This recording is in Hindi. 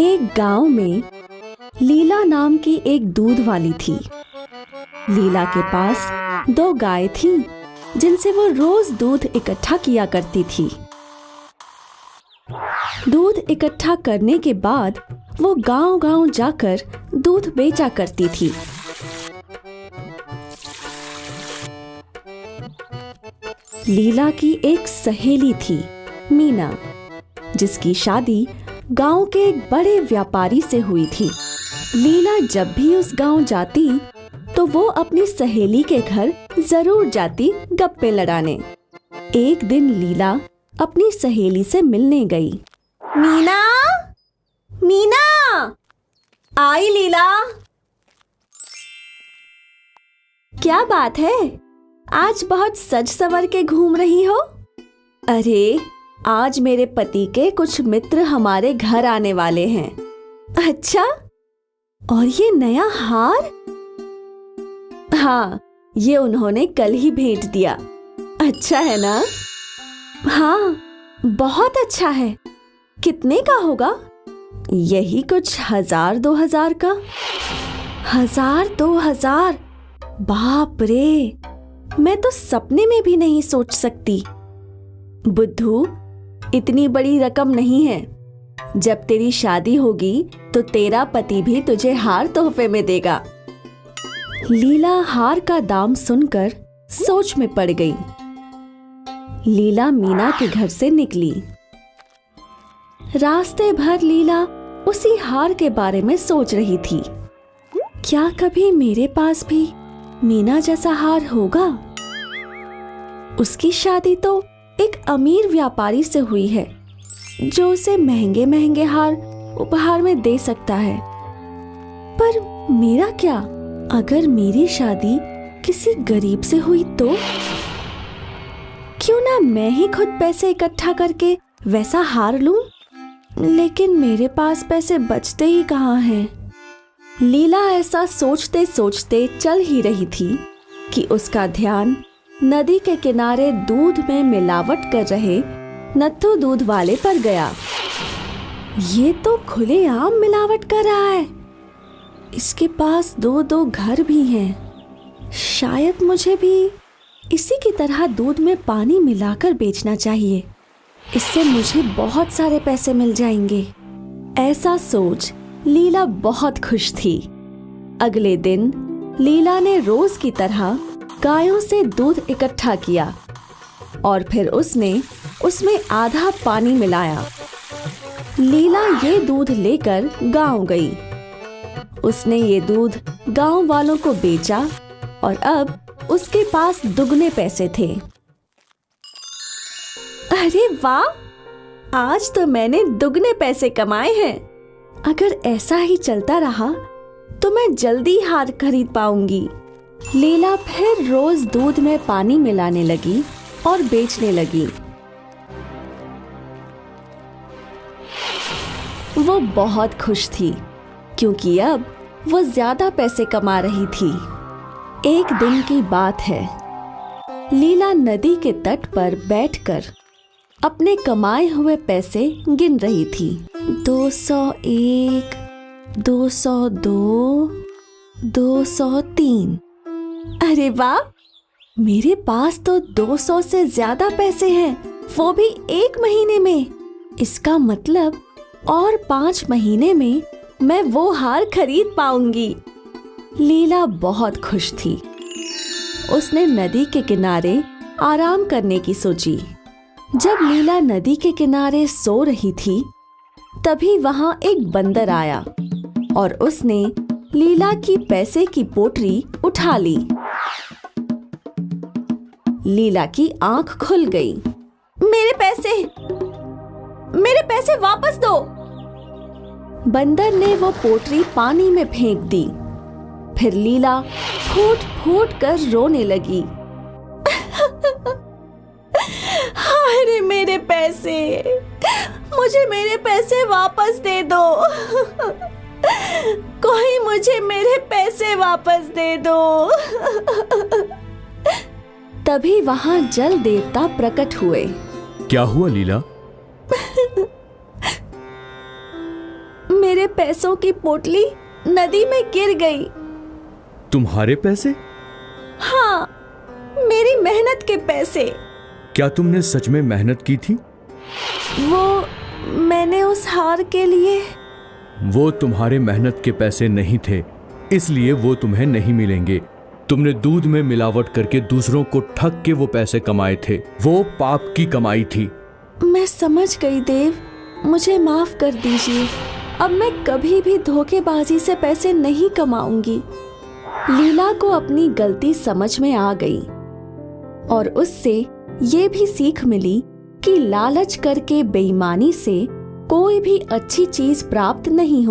एक गांव में लीला नाम की एक दूध वाली थी। लीला के पास 2 गाय थी जिनसे वो रोज दूध इकट्ठा किया करती थी। दूध इकट्ठा करने के बाद वो गांव-गांव जाकर दूध बेचा करती थी। लीला की एक सहेली थी, मीना, जिसकी शादी गांव के एक बड़े व्यापारी से हुई थी। लीला जब भी उस गांव जाती तो वो अपनी सहेली के घर जरूर जाती गप्पे लड़ाने। एक दिन लीला अपनी सहेली से मिलने गई। मीना, मीना, आई लीला। क्या बात है, आज बहुत सज सवर के घूम रही हो? अरे, आज मेरे पति के कुछ मित्र हमारे घर आने वाले हैं। अच्छा, और ये नया हार? हाँ, ये उन्होंने कल ही भेंट दिया। अच्छा है ना? हाँ, बहुत अच्छा है। कितने का होगा? यही कुछ 1000-2000 का। 1000-2000? बाप रे, मैं तो सपने में भी नहीं सोच सकती। बुद्धू, इतनी बड़ी रकम नहीं है। जब तेरी शादी होगी तो तेरा पति भी तुझे हार तोहफे में देगा। लीला हार का दाम सुनकर सोच में पड़ गई। लीला मीना के घर से निकली। रास्ते भर लीला उसी हार के बारे में सोच रही थी। क्या कभी मेरे पास भी मीना जैसा हार होगा? उसकी शादी तो एक अमीर व्यापारी से हुई है जो उसे महंगे महंगे हार उपहार में दे सकता है। पर मेरा क्या? अगर मेरी शादी किसी गरीब से हुई तो? क्यों ना मैं ही खुद पैसे इकट्ठा करके वैसा हार लूं? लेकिन मेरे पास पैसे बचते ही कहाँ हैं। लीला ऐसा सोचते सोचते चल ही रही थी कि उसका ध्यान नदी के किनारे दूध में मिलावट कर रहे नत्थू दूध वाले पर गया। ये तो खुलेआम मिलावट कर रहा है। इसके पास 2-2 घर भी हैं। शायद मुझे भी इसी की तरह दूध में पानी मिलाकर बेचना चाहिए। इससे मुझे बहुत सारे पैसे मिल जाएंगे। ऐसा सोच लीला बहुत खुश थी। अगले दिन लीला ने रोज की तरह गायों से दूध इकट्ठा किया और फिर उसने उसमें आधा पानी मिलाया। लीला ये दूध लेकर गांव गई। उसने ये दूध गांव वालों को बेचा और अब उसके पास दुगने पैसे थे। अरे वाह, आज तो मैंने दुगने पैसे कमाए हैं। अगर ऐसा ही चलता रहा तो मैं जल्दी हार खरीद पाऊंगी। लीला फिर रोज दूध में पानी मिलाने लगी और बेचने लगी। वो बहुत खुश थी क्योंकि अब वो ज्यादा पैसे कमा रही थी। एक दिन की बात है, लीला नदी के तट पर बैठकर अपने कमाए हुए पैसे गिन रही थी। 201, 202, 203। अरे वाह, मेरे पास तो 200 से ज्यादा पैसे हैं, वो भी 1 महीने में। इसका मतलब और 5 महीने में मैं वो हार खरीद पाऊंगी। लीला बहुत खुश थी। उसने नदी के किनारे आराम करने की सोची। जब लीला नदी के किनारे सो रही थी तभी वहां एक बंदर आया और उसने लीला की पैसे की पोटली उठा ली। लीला की आंख खुल गई। मेरे पैसे वापस दो। बंदर ने वो पोटली पानी में फेंक दी। फिर लीला फूट फूट कर रोने लगी। अरे मेरे पैसे, मुझे मेरे पैसे वापस दे दो। कोई मुझे मेरे पैसे वापस दे दो। तभी वहां जल देवता प्रकट हुए। क्या हुआ लीला? पैसों की पोटली नदी में गिर गई। तुम्हारे पैसे? हाँ, मेरी मेहनत के पैसे। क्या तुमने सच में मेहनत की थी? मैंने उस हार के लिए। वो तुम्हारे मेहनत के पैसे नहीं थे, इसलिए वो तुम्हें नहीं मिलेंगे। तुमने दूध में मिलावट करके दूसरों को ठग के वो पैसे कमाए थे। वो पाप की कमाई थी। मैं समझ गई देव, मुझे माफ कर दीजिए। अब मैं कभी भी धोखेबाजी से पैसे नहीं कमाऊंगी। लीला को अपनी गलती समझ में आ गई और उससे ये भी सीख मिली कि लालच करके बेईमानी से कोई भी अच्छी चीज प्राप्त नहीं हो।